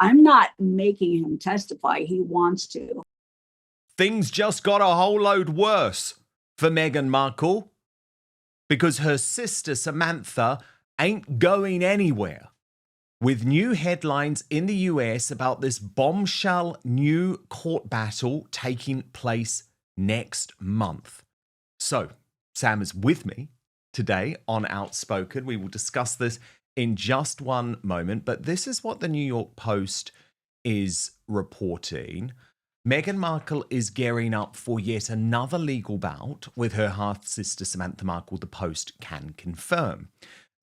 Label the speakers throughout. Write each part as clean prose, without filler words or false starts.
Speaker 1: I'm not making him testify. He wants to.
Speaker 2: Things just got a whole load worse for Meghan Markle because her sister Samantha ain't going anywhere, with new headlines in the US about this bombshell new court battle taking place next month. So, Sam is with me today on Outspoken. We will discuss this in just one moment, but this is what the New York Post is reporting. Meghan Markle is gearing up for yet another legal bout with her half-sister Samantha Markle, the Post can confirm.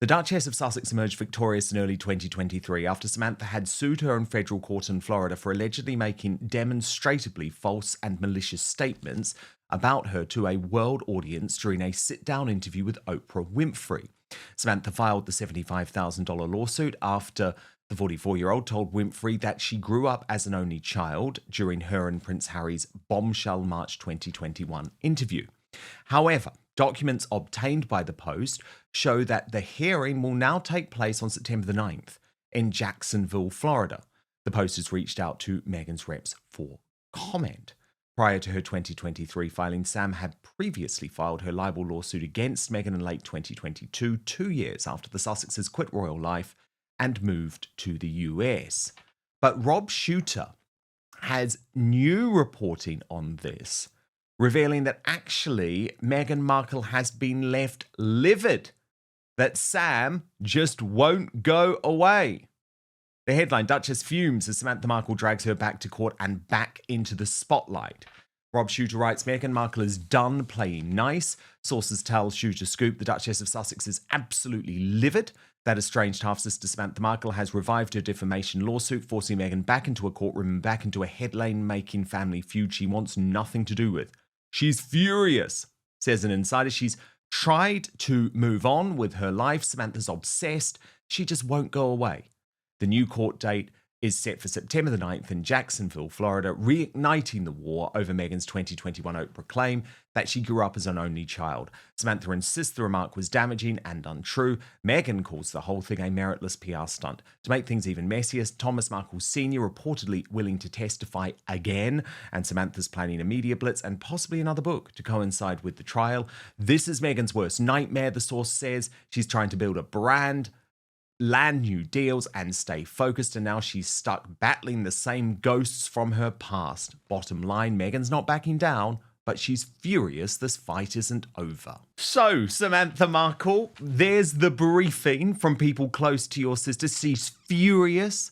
Speaker 2: The Duchess of Sussex emerged victorious in early 2023 after Samantha had sued her in federal court in Florida for allegedly making demonstrably false and malicious statements about her to a world audience during a sit-down interview with Oprah Winfrey. Samantha filed the $75,000 lawsuit after the 44-year-old told Winfrey that she grew up as an only child during her and Prince Harry's bombshell March 2021 interview. However, documents obtained by the Post show that the hearing will now take place on September the 9th in Jacksonville, Florida. The Post has reached out to Meghan's reps for comment. Prior to her 2023 filing, Sam had previously filed her libel lawsuit against Meghan in late 2022, 2 years after the Sussexes quit royal life and moved to the US. But Rob Shooter has new reporting on this, revealing that actually Meghan Markle has been left livid, that Sam just won't go away. The headline, Duchess fumes as Samantha Markle drags her back to court and back into the spotlight. Rob Shooter writes, Meghan Markle is done playing nice. Sources tell Shooter Scoop the Duchess of Sussex is absolutely livid that estranged half-sister Samantha Markle has revived her defamation lawsuit, forcing Meghan back into a courtroom and back into a headline-making family feud she wants nothing to do with. She's furious, says an insider. She's tried to move on with her life. Samantha's obsessed. She just won't go away. The new court date is set for September the 9th in Jacksonville, Florida, reigniting the war over Meghan's 2021 Oprah claim that she grew up as an only child. Samantha insists the remark was damaging and untrue. Meghan calls the whole thing a meritless PR stunt. To make things even messier, Thomas Markle Sr. reportedly willing to testify again, and Samantha's planning a media blitz and possibly another book to coincide with the trial. This is Meghan's worst nightmare, the source says. She's trying to build a brand, land new deals, and stay focused, and now she's stuck battling the same ghosts from her past. Bottom line, Meghan's not backing down, but she's furious this fight isn't over. So, Samantha Markle, there's the briefing from people close to your sister. She's furious.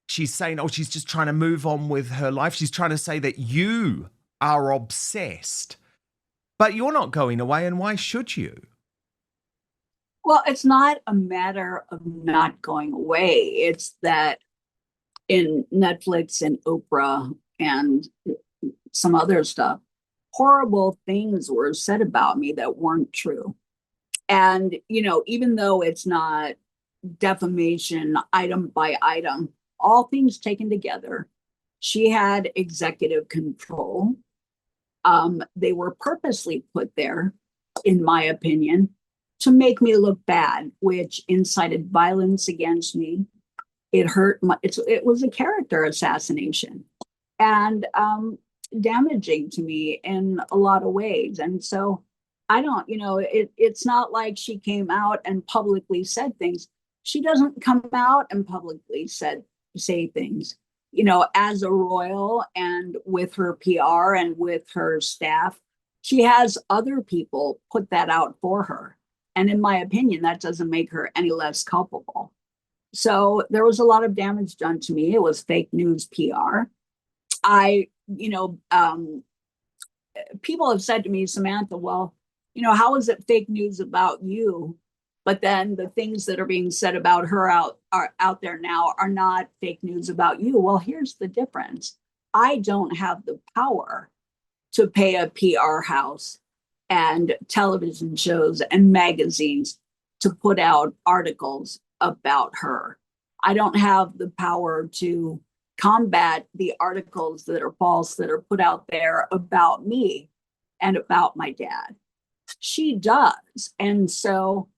Speaker 2: She's saying, she's just trying to move on with her life. She's trying to say that you are obsessed. But you're not going away, and why should you?
Speaker 1: Well, it's not a matter of not going away. It's that in Netflix and Oprah and some other stuff, horrible things were said about me that weren't true. And, even though it's not defamation item by item, all things taken together, she had executive control. They wwere purposely put there, in my opinion, to make me look bad, which incited violence against me. It hurt it was a character assassination and damaging to me in a lot of ways. And so I don't, it's not like she came out and publicly said things. She doesn't come out and publicly say things, as a royal and with her PR and with her staff. She has other people put that out for her. And in my opinion, that doesn't make her any less culpable. So there was a lot of damage done to me. It was fake news PR. People have said to me, Samantha, well, how is it fake news about you? But then the things that are being said about her out there now are not fake news about you. Well, here's the difference. I don't have the power to pay a PR house and television shows and magazines to put out articles about her. I don't have the power to combat the articles that are false that are put out there about me and about my dad. She does. And so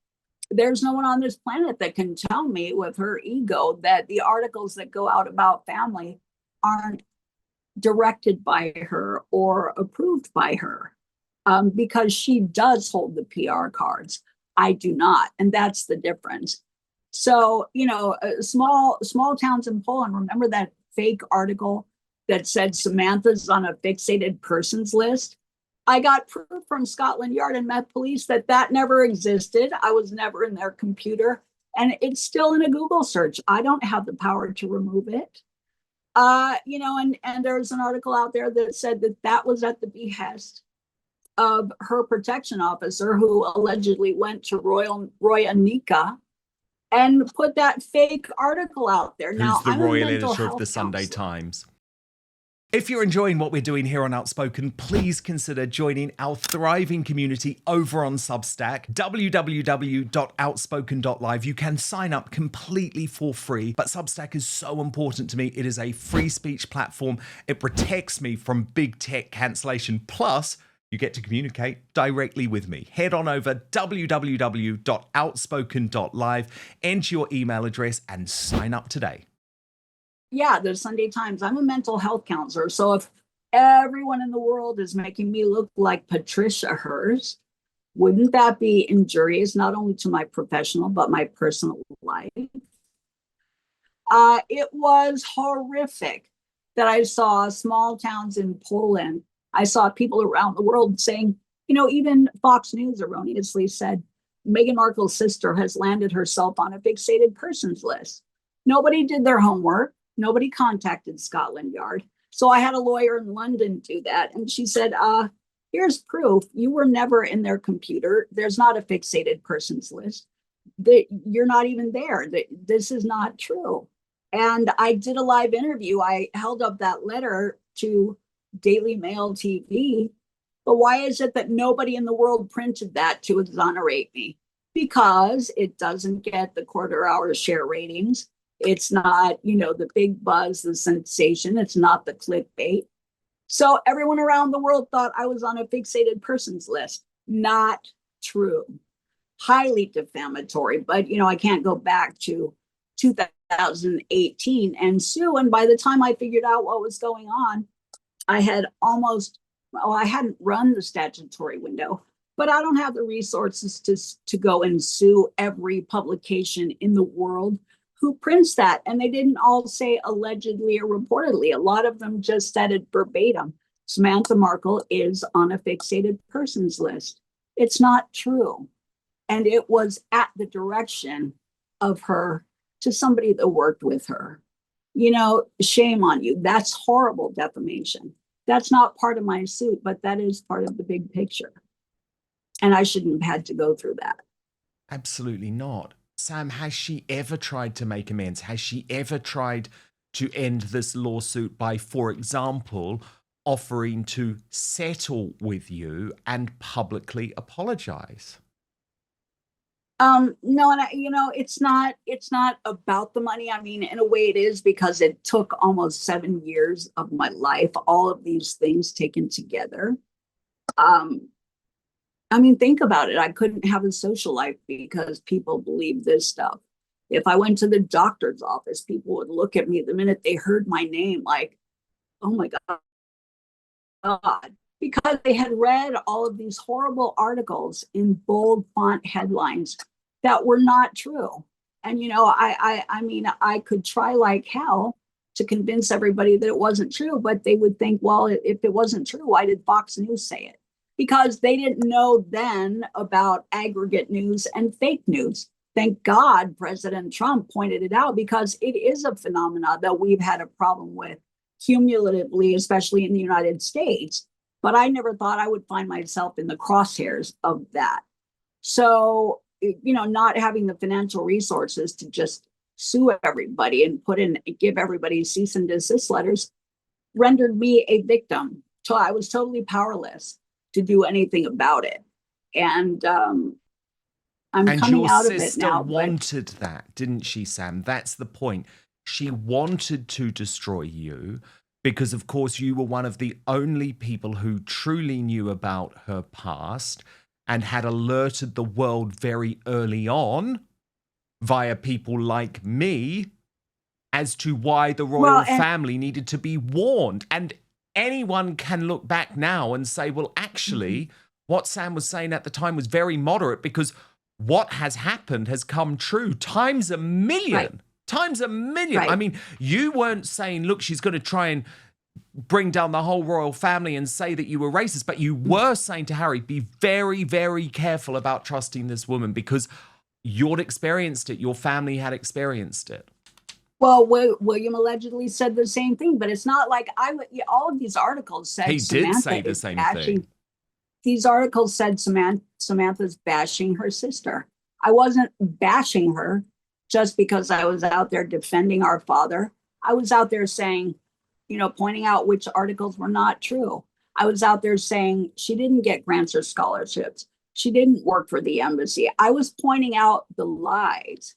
Speaker 1: there's no one on this planet that can tell me with her ego that the articles that go out about family aren't directed by her or approved by her, because she does hold the PR cards. I do not, and that's the difference. So, small towns in Poland. Remember that fake article that said Samantha's on a fixated persons list? I got proof from Scotland Yard and Met Police that that never existed. I was never in their computer, and it's still in a Google search. I don't have the power to remove it. And there's an article out there that said that that was at the behest of her protection officer, who allegedly went to Roy Anika and put that fake article out there.
Speaker 2: Who's the royal editor of the Sunday Times? If you're enjoying what we're doing here on Outspoken, please consider joining our thriving community over on Substack, www.outspoken.live. You can sign up completely for free, but Substack is so important to me. It is a free speech platform. It protects me from big tech cancellation. Plus, you get to communicate directly with me. Head on over www.outspoken.live, enter your email address, and sign up today.
Speaker 1: Yeah, the Sunday Times. I'm a mental health counselor. So if everyone in the world is making me look like Patricia Hearst, wouldn't that be injurious, not only to my professional, but my personal life? It was horrific that I saw small towns in Poland. I saw people around the world saying, even Fox News erroneously said, Meghan Markle's sister has landed herself on a fixated persons list. Nobody did their homework. Nobody contacted Scotland Yard. So I had a lawyer in London do that. And she said, here's proof. You were never in their computer. There's not a fixated persons list. You're not even there. This is not true. And I did a live interview. I held up that letter to Daily Mail TV. But why is it that nobody in the world printed that to exonerate me? Because it doesn't get the quarter hour share ratings. It's not, the big buzz, the sensation. It's not the clickbait. So everyone around the world thought I was on a fixated persons list. Not true. Highly defamatory. But, I can't go back to 2018 and sue. And by the time I figured out what was going on, I hadn't run the statutory window, but I don't have the resources to go and sue every publication in the world who prints that. And they didn't all say allegedly or reportedly. A lot of them just said it verbatim. Samantha Markle is on a fixated persons list. It's not true. And it was at the direction of her to somebody that worked with her. Shame on you. That's horrible defamation. That's not part of my suit, but that is part of the big picture. And I shouldn't have had to go through that.
Speaker 2: Absolutely not. Sam, has she ever tried to make amends? Has she ever tried to end this lawsuit by, for example, offering to settle with you and publicly apologize?
Speaker 1: No, and it's not about the money. I mean, in a way it is, because it took almost 7 years of my life, all of these things taken together. Think about it. I couldn't have a social life because people believe this stuff. If I went to the doctor's office, people would look at me the minute they heard my name like, oh my God, because they had read all of these horrible articles in bold font headlines that were not true. And, I could try like hell to convince everybody that it wasn't true, but they would think, well, if it wasn't true, why did Fox News say it? Because they didn't know then about aggregate news and fake news. Thank God President Trump pointed it out, because it is a phenomenon that we've had a problem with cumulatively, especially in the United States. But I never thought I would find myself in the crosshairs of that. So, not having the financial resources to just sue everybody and give everybody cease and desist letters rendered me a victim. So I was totally powerless to do anything about it. And I'm coming out of it now. And your sister
Speaker 2: wanted that, didn't she, Sam? That's the point. She wanted to destroy you because, of course, you were one of the only people who truly knew about her past. and had alerted the world very early on via people like me as to why the royal family needed to be warned. And anyone can look back now and say, well, actually, what Sam was saying at the time was very moderate, because what has happened has come true times a million.
Speaker 1: Right.
Speaker 2: Times a million.
Speaker 1: Right.
Speaker 2: I mean, you weren't saying, look, she's going to try and bring down the whole royal family and say that you were racist, but you were saying to Harry, be very, very careful about trusting this woman, because you'd experienced it. Your family had experienced it.
Speaker 1: Well, William allegedly said the same thing, but it's not like all of these articles said
Speaker 2: He
Speaker 1: Samantha
Speaker 2: did say the same thing.
Speaker 1: These articles said Samantha's bashing her sister. I wasn't bashing her just because I was out there defending our father. I was out there saying, pointing out which articles were not true. I was out there saying she didn't get grants or scholarships. She didn't work for the embassy. I was pointing out the lies.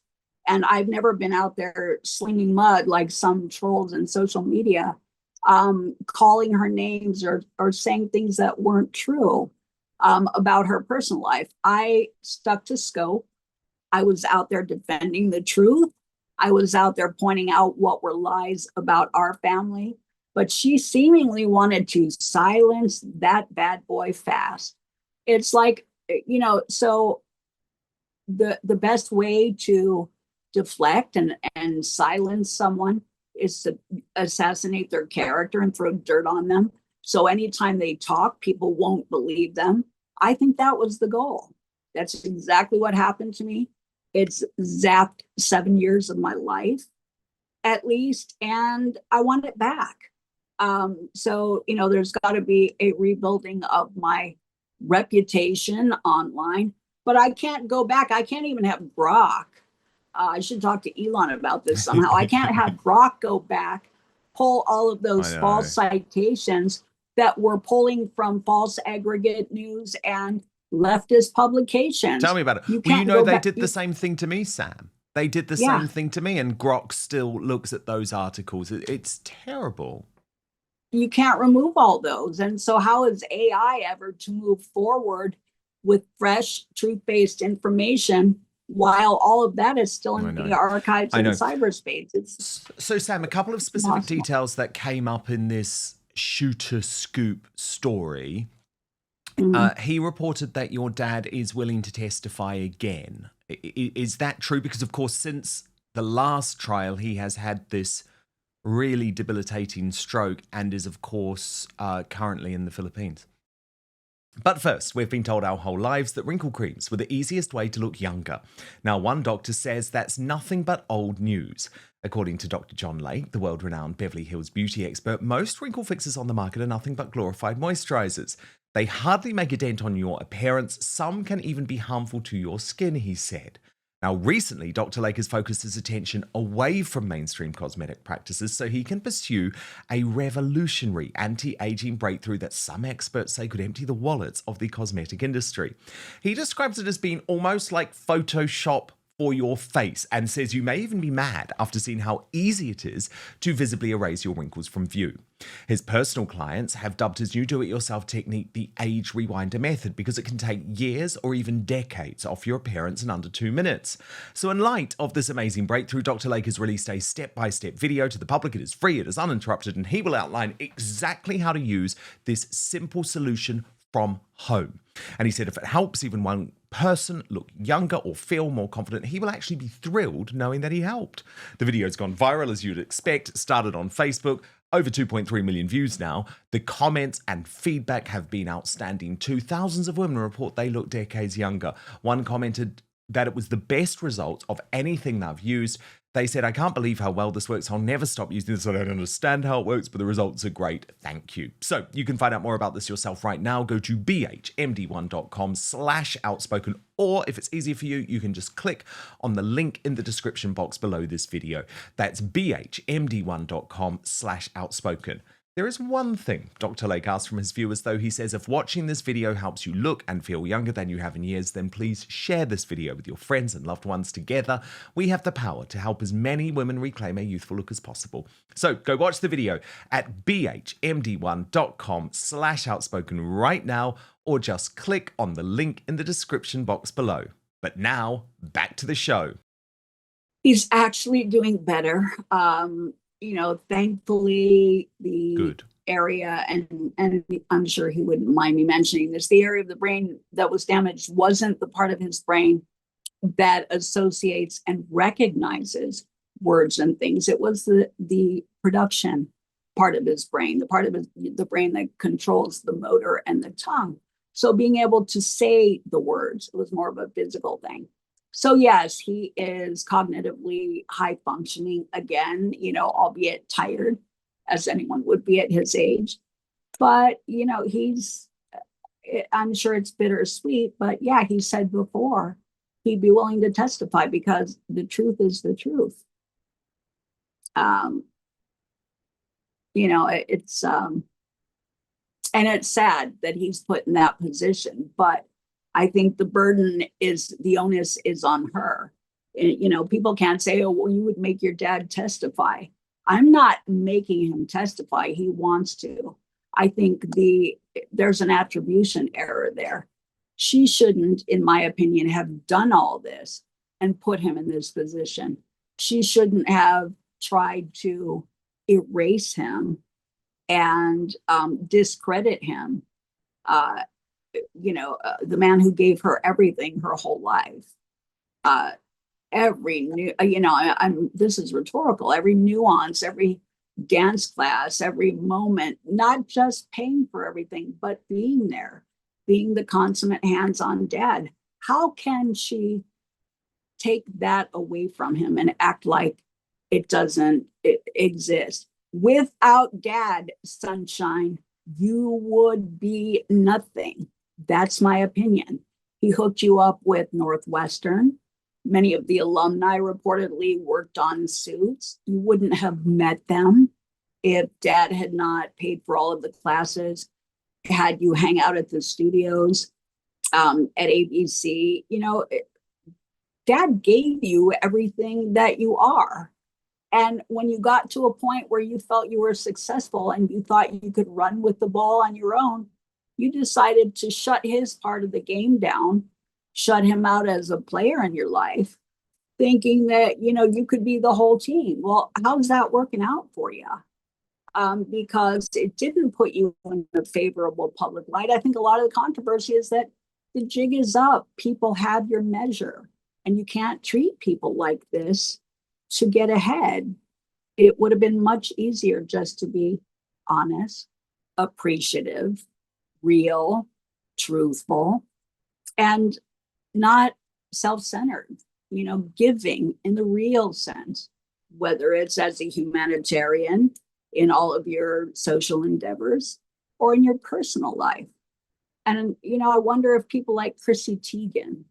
Speaker 1: And I've never been out there slinging mud like some trolls in social media, calling her names or saying things that weren't true about her personal life. I stuck to scope. I was out there defending the truth. I was out there pointing out what were lies about our family. But she seemingly wanted to silence that bad boy fast. It's like, so the best way to deflect and silence someone is to assassinate their character and throw dirt on them. So anytime they talk, people won't believe them. I think that was the goal. That's exactly what happened to me. It's zapped 7 years of my life, at least, and I want it back. So, there's got to be a rebuilding of my reputation online, but I can't go back. I can't even have Grok. I should talk to Elon about this somehow. I can't have Grok go back, pull all of those false citations that were pulling from false aggregate news and leftist publications.
Speaker 2: Tell me about it. They did the same thing to me, Sam. They did the same thing to me, and Grok still looks at those articles. It's terrible.
Speaker 1: You can't remove all those. And so how is AI ever to move forward with fresh, truth-based information while all of that is still in the archives in cyberspace?
Speaker 2: So, Sam, a couple of specific details that came up in this shooter scoop story. He reported that your dad is willing to testify again. Is that true? Because, of course, since the last trial, he has had this really debilitating stroke and is, of course, currently in the Philippines. But first, we've been told our whole lives that wrinkle creams were the easiest way to look younger. Now, one doctor says that's nothing but old news. According to Dr. John Lake, the world-renowned Beverly Hills beauty expert, most wrinkle fixes on the market are nothing but glorified moisturizers. They hardly make a dent on your appearance. Some can even be harmful to your skin, he said. Now, recently, Dr. Lake has focused his attention away from mainstream cosmetic practices so he can pursue a revolutionary anti-aging breakthrough that some experts say could empty the wallets of the cosmetic industry. He describes it as being almost like Photoshop for your face and says you may even be mad after seeing how easy it is to visibly erase your wrinkles from view. His personal clients have dubbed his new do-it-yourself technique the age rewinder method because it can take years or even decades off your appearance in under 2 minutes. So in light of this amazing breakthrough, Dr. Lake has released a step-by-step video to the public. It is free, it is uninterrupted, and he will outline exactly how to use this simple solution from home. And he said if it helps even one person look younger or feel more confident, he will actually be thrilled knowing that he helped. The video's gone viral, as you'd expect. It started on Facebook, over 2.3 million views now. The comments and feedback have been outstanding too. Thousands of women report they look decades younger. One commented that it was the best result of anything they've used. They said, I can't believe how well this works. I'll never stop using this. I don't understand how it works, but the results are great. Thank you. So you can find out more about this yourself right now. Go to bhmd1.com/outspoken, or if it's easier for you, you can just click on the link in the description box below this video. That's bhmd1.com/outspoken. There is one thing Dr. Lake asks from his viewers, though. He says, if watching this video helps you look and feel younger than you have in years, then please share this video with your friends and loved ones. Together, we have the power to help as many women reclaim a youthful look as possible. So go watch the video at bhmd1.com/outspoken right now, or just click on the link in the description box below. But now, back to the show.
Speaker 1: He's actually doing better. Thankfully, the
Speaker 2: Good.
Speaker 1: area, and I'm sure he wouldn't mind me mentioning this, the area of the brain that was damaged wasn't the part of his brain that associates and recognizes words and things. It was the production part of his brain, the part of the brain that controls the motor and the tongue. So being able to say the words, it was more of a physical thing. So yes, he is cognitively high functioning again, albeit tired, as anyone would be at his age. But, I'm sure it's bittersweet, but yeah, he said before he'd be willing to testify because the truth is the truth. It's and it's sad that he's put in that position, but I think the onus is on her. People can't say, oh, well, you would make your dad testify. I'm not making him testify. He wants to. I think there's an attribution error there. She shouldn't, in my opinion, have done all this and put him in this position. She shouldn't have tried to erase him and discredit him. The man who gave her everything her whole life. This is rhetorical. Every nuance, every dance class, every moment, not just paying for everything, but being there, being the consummate hands-on dad. How can she take that away from him and act like it doesn't exist? Without dad, sunshine, you would be nothing. That's my opinion. He hooked you up with Northwestern. Many of the alumni reportedly worked on suits. You wouldn't have met them if dad had not paid for all of the classes, had you hang out at the studios at ABC. Dad gave you everything that you are. And when you got to a point where you felt you were successful and you thought you could run with the ball on your own, you decided to shut his part of the game down, shut him out as a player in your life, thinking that, you could be the whole team. Well, how's that working out for you? Because it didn't put you in a favorable public light. I think a lot of the controversy is that the jig is up. People have your measure, and you can't treat people like this to get ahead. It would have been much easier just to be honest, appreciative, real, truthful, and not self-centered, giving in the real sense, whether it's as a humanitarian in all of your social endeavors or in your personal life. And, I wonder if people like Chrissy Teigen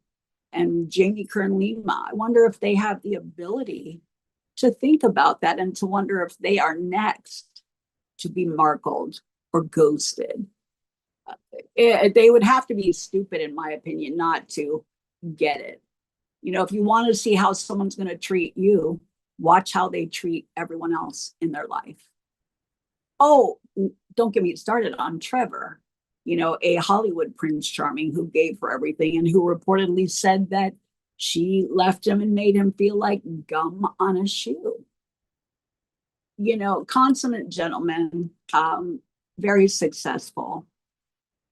Speaker 1: and Jamie Kern-Lima, I wonder if they have the ability to think about that and to wonder if they are next to be markled or ghosted. They would have to be stupid, in my opinion, not to get it. If you want to see how someone's going to treat you, watch how they treat everyone else in their life. Oh, don't get me started on Trevor, a Hollywood Prince Charming who gave her everything and who reportedly said that she left him and made him feel like gum on a shoe. Consummate gentleman, very successful,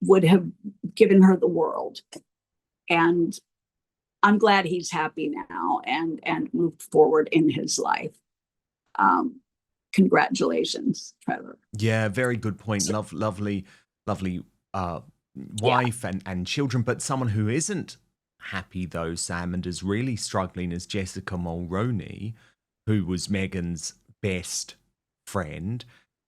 Speaker 1: would have given her the world. And I'm glad he's happy now and moved forward in his life. Congratulations, Trevor.
Speaker 2: Yeah, very good point. Lovely wife and children, but someone who isn't happy though, Sam, and is really struggling is Jessica Mulroney, who was Meghan's best friend,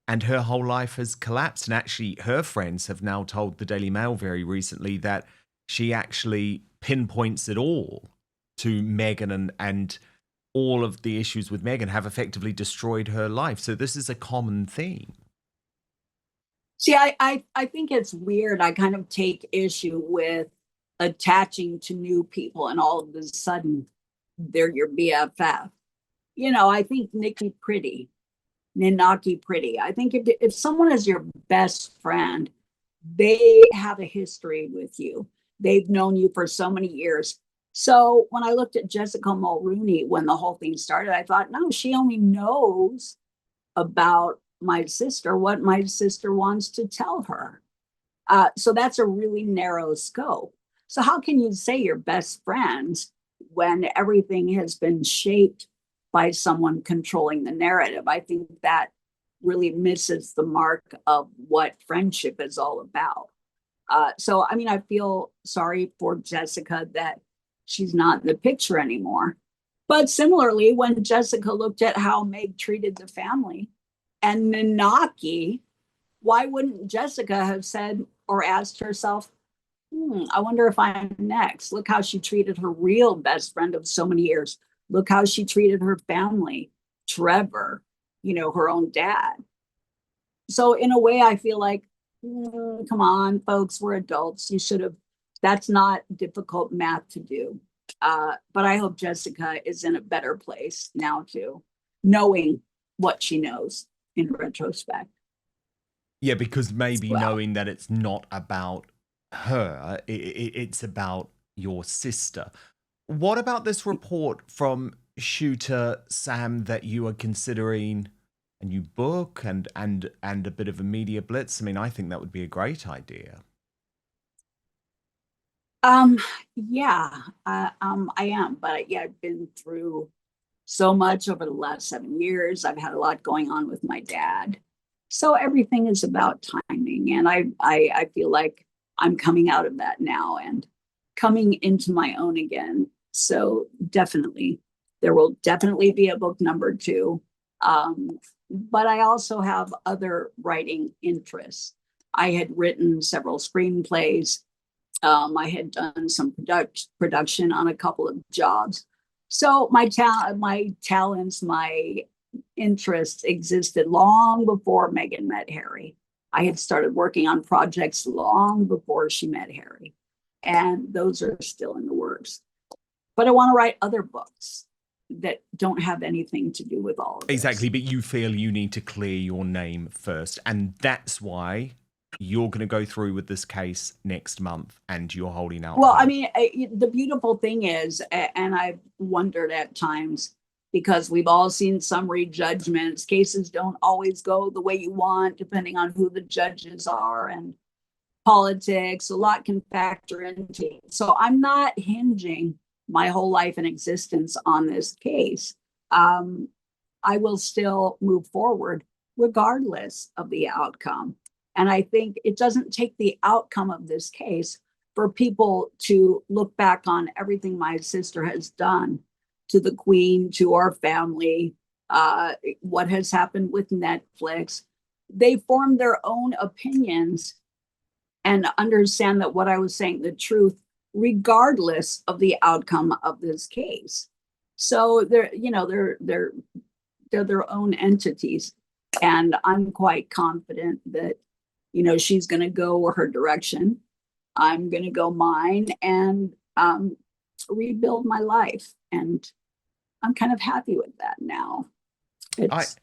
Speaker 2: and her whole life has collapsed. And actually, her friends have now told the Daily Mail very recently that she actually pinpoints it all to Meghan, and all of the issues with Meghan have effectively destroyed her life. So this is a common theme.
Speaker 1: See, I think it's weird. I kind of take issue with attaching to new people and all of a sudden they're your BFF. You know, I think Nikki Pretty, Ninaki Pretty. I think if someone is your best friend, they have a history with you. They've known you for so many years. So when I looked at Jessica Mulrooney when the whole thing started, I thought, no, she only knows about my sister what my sister wants to tell her. So that's a really narrow scope. So how can you say you're best friends when everything has been shaped by someone controlling the narrative? I think that really misses the mark of what friendship is all about. So, I mean, I feel sorry for Jessica that she's not in the picture anymore. But similarly, when Jessica looked at how Meg treated the family and Nanaki, why wouldn't Jessica have said or asked herself, I wonder if I'm next? Look how she treated her real best friend of so many years. Look how she treated her family, Trevor, her own dad. So, in a way, I feel like, come on, folks, we're adults. You should have, that's not difficult math to do. But I hope Jessica is in a better place now, too, knowing what she knows in retrospect.
Speaker 2: Yeah, because maybe
Speaker 1: Well,
Speaker 2: knowing that it's not about her, it's about your sister. What about this report from shooter Sam that you are considering a new book and a bit of a media blitz? I mean, I think that would be a great idea.
Speaker 1: um, yeah, I am, but yeah, I've been through so much over the last 7 years. I've had a lot going on with my dad. So everything is about timing. And I feel like I'm coming out of that now and coming into my own again. So definitely, there will definitely be a book number two. But I also have other writing interests. I had written several screenplays. I had done some production on a couple of jobs. So my talents, my interests existed long before Meghan met Harry. I had started working on projects long before she met Harry, and those are still in the works. But I want to write other books that don't have anything to do with all of
Speaker 2: Exactly,
Speaker 1: this.
Speaker 2: but you feel you need to clear your name first, and that's why you're going to go through with this case next month, and you're holding out
Speaker 1: Well, I
Speaker 2: hope.
Speaker 1: mean, the beautiful thing is, and I've wondered at times, because we've all seen summary judgments, cases don't always go the way you want, depending on who the judges are and politics. A lot can factor into it. So I'm not hinging my whole life and existence on this case. Um, I will still move forward regardless of the outcome. And I think it doesn't take the outcome of this case for people to look back on everything my sister has done to the Queen, to our family, what has happened with Netflix. They form their own opinions and understand that what I was saying, the truth, regardless of the outcome of this case. So they're their own entities. And I'm quite confident that, she's going to go her direction. I'm going to go mine and rebuild my life. And I'm kind of happy with that now.
Speaker 2: I
Speaker 1: It's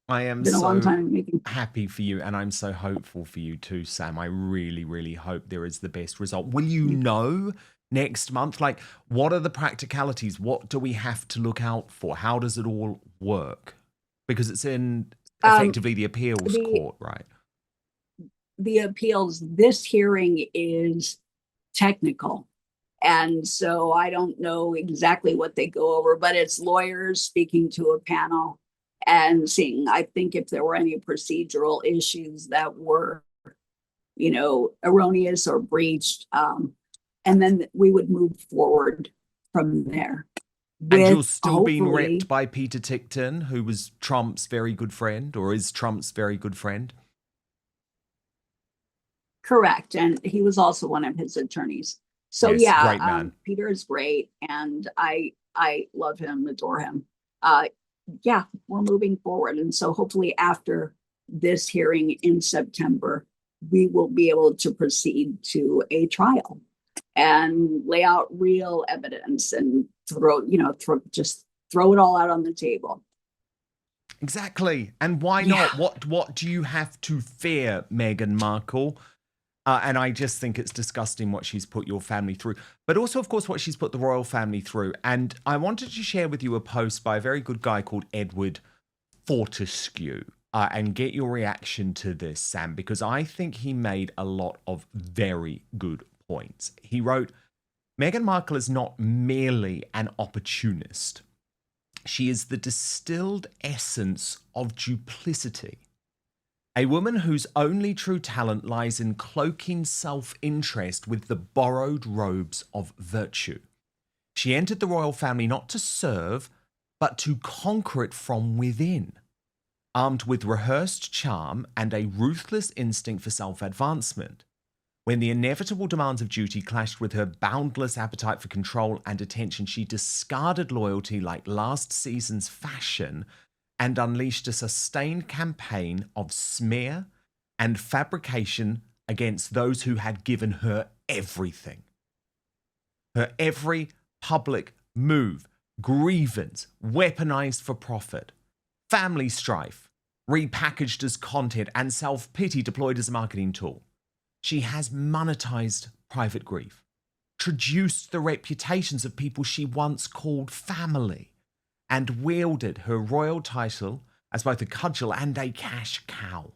Speaker 2: I am
Speaker 1: been a long
Speaker 2: so
Speaker 1: time making.
Speaker 2: happy for you, and I'm so hopeful for you too, Sam. I really, really hope there is the best result. Will you know next month? Like, what are the practicalities? What do we have to look out for? How does it all work? Because it's in
Speaker 1: Um,
Speaker 2: effectively the appeals
Speaker 1: the
Speaker 2: court, right?
Speaker 1: the appeals, this hearing is technical. And so I don't know exactly what they go over, but it's lawyers speaking to a panel and seeing, I think, if there were any procedural issues that were, erroneous or breached. And then we would move forward from there
Speaker 2: And you're
Speaker 1: with
Speaker 2: still being repped
Speaker 1: hopefully.
Speaker 2: by Peter Tickton, who was Trump's very good friend, or is Trump's very good friend.
Speaker 1: Correct. And he was also one of his attorneys. So
Speaker 2: Yes,
Speaker 1: yeah,
Speaker 2: great man.
Speaker 1: Peter is great, and I love him, adore him. Uh, yeah, we're moving forward, and so hopefully after this hearing in September, we will be able to proceed to a trial and lay out real evidence and just throw it all out on the table.
Speaker 2: Exactly. And why not? What do you have to fear, Meghan Markle? And I just think it's disgusting what she's put your family through, but also, of course, what she's put the royal family through. And I wanted to share with you a post by a very good guy called Edward Fortescue, and get your reaction to this, Sam, because I think he made a lot of very good points. He wrote, Meghan Markle is not merely an opportunist. She is the distilled essence of duplicity. A woman whose only true talent lies in cloaking self-interest with the borrowed robes of virtue. She entered the royal family not to serve, but to conquer it from within, armed with rehearsed charm and a ruthless instinct for self-advancement. When the inevitable demands of duty clashed with her boundless appetite for control and attention, she discarded loyalty like last season's fashion and unleashed a sustained campaign of smear and fabrication against those who had given her everything. Her every public move, grievance, weaponized for profit, family strife, repackaged as content, and self-pity deployed as a marketing tool. She has monetized private grief, traduced the reputations of people she once called family, and wielded her royal title as both a cudgel and a cash cow.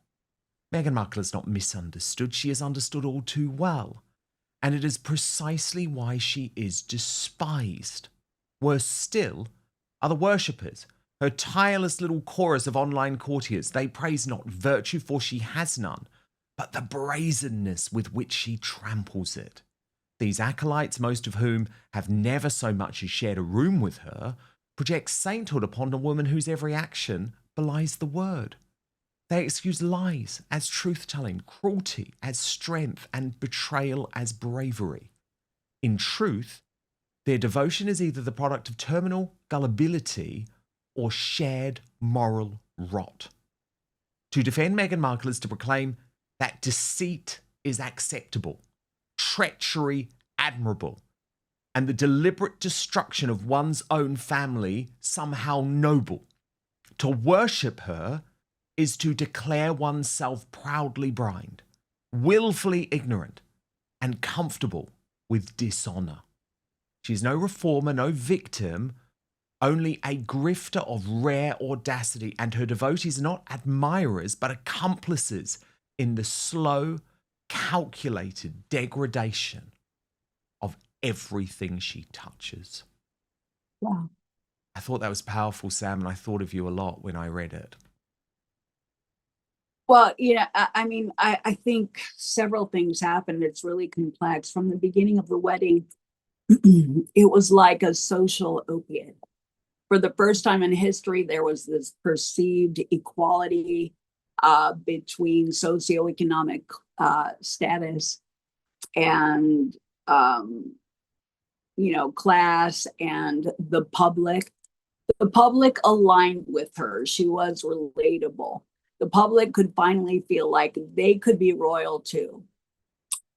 Speaker 2: Meghan Markle is not misunderstood. She is understood all too well. And it is precisely why she is despised. Worse still are the worshippers, her tireless little chorus of online courtiers. They praise not virtue, for she has none, but the brazenness with which she tramples it. These acolytes, most of whom have never so much as shared a room with her, project sainthood upon a woman whose every action belies the word. They excuse lies as truth-telling, cruelty as strength, and betrayal as bravery. In truth, their devotion is either the product of terminal gullibility or shared moral rot. To defend Meghan Markle is to proclaim that deceit is acceptable, treachery admirable, and the deliberate destruction of one's own family somehow noble. To worship her is to declare oneself proudly blind, willfully ignorant, and comfortable with dishonor. She's no reformer, no victim, only a grifter of rare audacity, and her devotees are not admirers, but accomplices in the slow, calculated degradation of everything she touches.
Speaker 1: Wow.
Speaker 2: I thought that was powerful, Sam, and I thought of you a lot when I read it.
Speaker 1: Well, I think several things happened. It's really complex. From the beginning of the wedding, it was like a social opiate. For the first time in history, there was this perceived equality between socioeconomic status and class and the public. The public aligned with her. She was relatable. The public could finally feel like they could be royal too.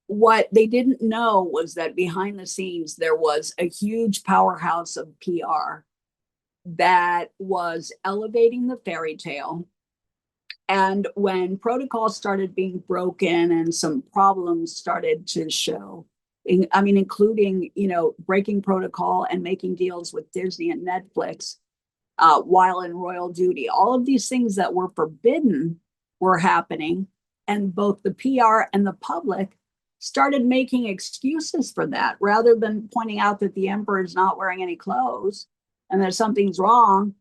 Speaker 1: What they didn't know was that behind the scenes, there was a huge powerhouse of PR that was elevating the fairy tale. And when protocols started being broken and some problems started to show, including, breaking protocol and making deals with Disney and Netflix while in royal duty, all of these things that were forbidden were happening. And both the PR and the public started making excuses for that rather than pointing out that the emperor is not wearing any clothes and that something's wrong.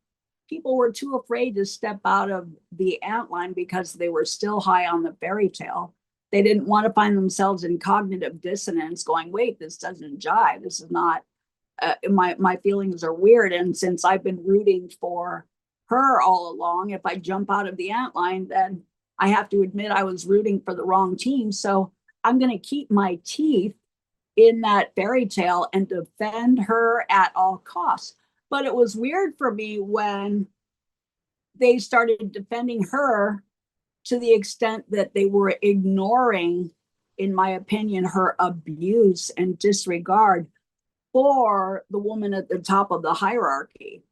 Speaker 1: People were too afraid to step out of the antline because they were still high on the fairy tale. They didn't want to find themselves in cognitive dissonance going, wait, this doesn't jive. This is not, my feelings are weird. And since I've been rooting for her all along, if I jump out of the antline, then I have to admit I was rooting for the wrong team. So I'm going to keep my teeth in that fairy tale and defend her at all costs. But it was weird for me when they started defending her to the extent that they were ignoring, in my opinion, her abuse and disregard for the woman at the top of the hierarchy.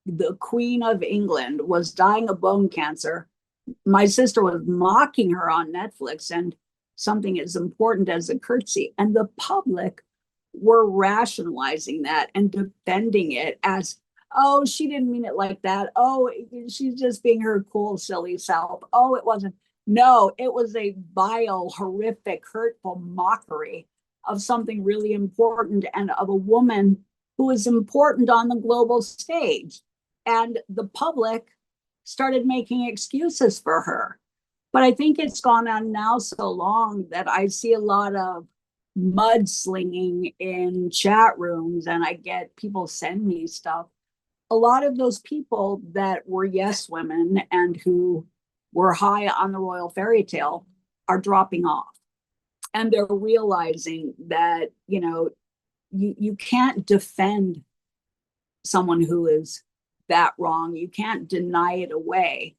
Speaker 1: The Queen of England was dying of bone cancer. My sister was mocking her on Netflix and something as important as a curtsy. And the public were rationalizing that and defending it as, oh, she didn't mean it like that. Oh, she's just being her cool, silly self. Oh, it wasn't. No, it was a vile, horrific, hurtful mockery of something really important and of a woman who is important on the global stage. And the public started making excuses for her. But I think it's gone on now so long that I see a lot of mudslinging in chat rooms, and I get people send me stuff. A lot of those people that were yes women and who were high on the royal fairy tale are dropping off. And they're realizing that, you can't defend someone who is that wrong. You can't deny it away.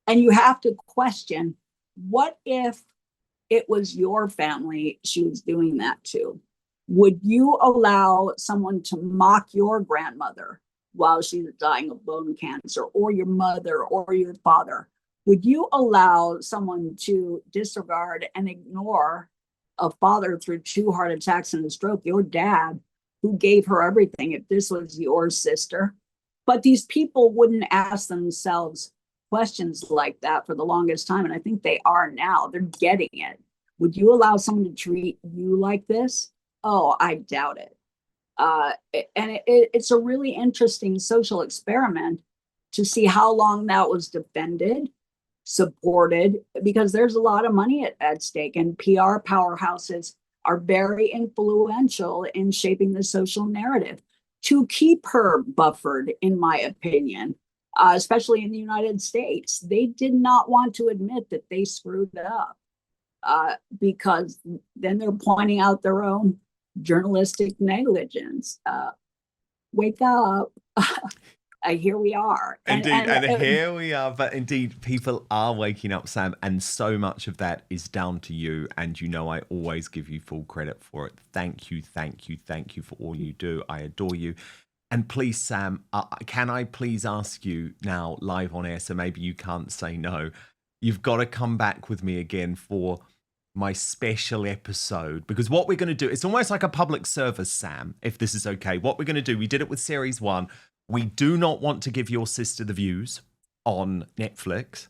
Speaker 1: And you have to question, what if it was your family she was doing that to? Would you allow someone to mock your grandmother while she's dying of bone cancer, or your mother or your father? Would you allow someone to disregard and ignore a father through 2 heart attacks and a stroke, your dad, who gave her everything, if this was your sister? But these people wouldn't ask themselves questions like that for the longest time. And I think they are now. They're getting it. Would you allow someone to treat you like this? Oh, I doubt it. And it's a really interesting social experiment to see how long that was defended, supported, because there's a lot of money at stake, and PR powerhouses are very influential in shaping the social narrative to keep her buffered, in my opinion, especially in the United States. They did not want to admit that they screwed it up, because then they're pointing out their own journalistic negligence. Wake up. Here we are.
Speaker 2: Indeed, and here we are. But indeed, people are waking up, Sam, and so much of that is down to you. And I always give you full credit for it. Thank you, thank you, thank you for all you do. I adore you. And please, Sam, can I please ask you now, live on air, so maybe you can't say no, you've got to come back with me again for my special episode, because what we're going to do, it's almost like a public service, Sam, if this is okay. What we're going to do, we did it with series 1. We do not want to give your sister the views on Netflix.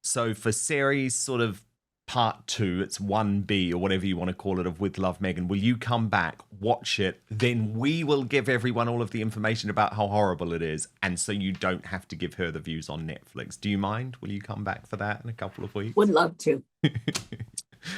Speaker 2: So for series sort of part 2, it's 1B or whatever you want to call it, of With Love, Meghan, will you come back, watch it, then we will give everyone all of the information about how horrible it is, and so you don't have to give her the views on Netflix. Do you mind? Will you come back for that in a couple of weeks?
Speaker 1: Would love to.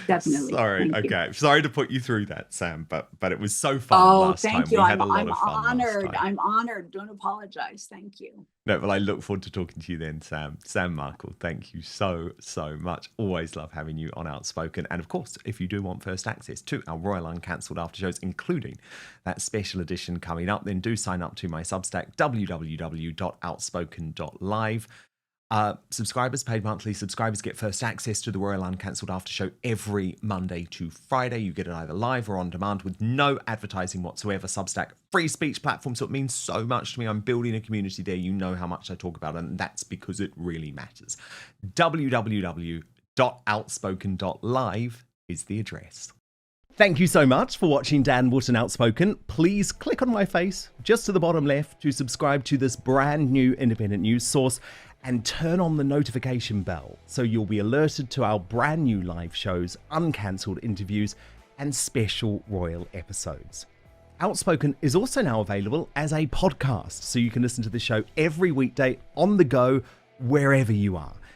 Speaker 1: Definitely.
Speaker 2: Sorry. Okay. Sorry to put you through that, Sam, but it was so fun last time.
Speaker 1: Thank you.
Speaker 2: We had a lot of fun
Speaker 1: honored.
Speaker 2: last time.
Speaker 1: I'm honored. Don't apologize. Thank you.
Speaker 2: No, but I look forward to talking to you then, Sam. Sam Markle, thank you so much. Always love having you on Outspoken. And of course, if you do want first access to our Royal Uncancelled after shows, including that special edition coming up, then do sign up to my Substack, www.outspoken.live. Subscribers, paid monthly subscribers, get first access to the Royal Uncancelled after show every Monday to Friday. You get it either live or on demand with no advertising whatsoever. Substack, free speech platform, so it means so much to me. I'm building a community there. You know how much I talk about it, and that's because it really matters. www.outspoken.live is the address. Thank you so much for watching Dan Wootton Outspoken. Please click on my face just to the bottom left to subscribe to this brand new independent news source, and turn on the notification bell so you'll be alerted to our brand new live shows, uncancelled interviews, and special royal episodes. Outspoken is also now available as a podcast, so you can listen to the show every weekday on the go, wherever you are.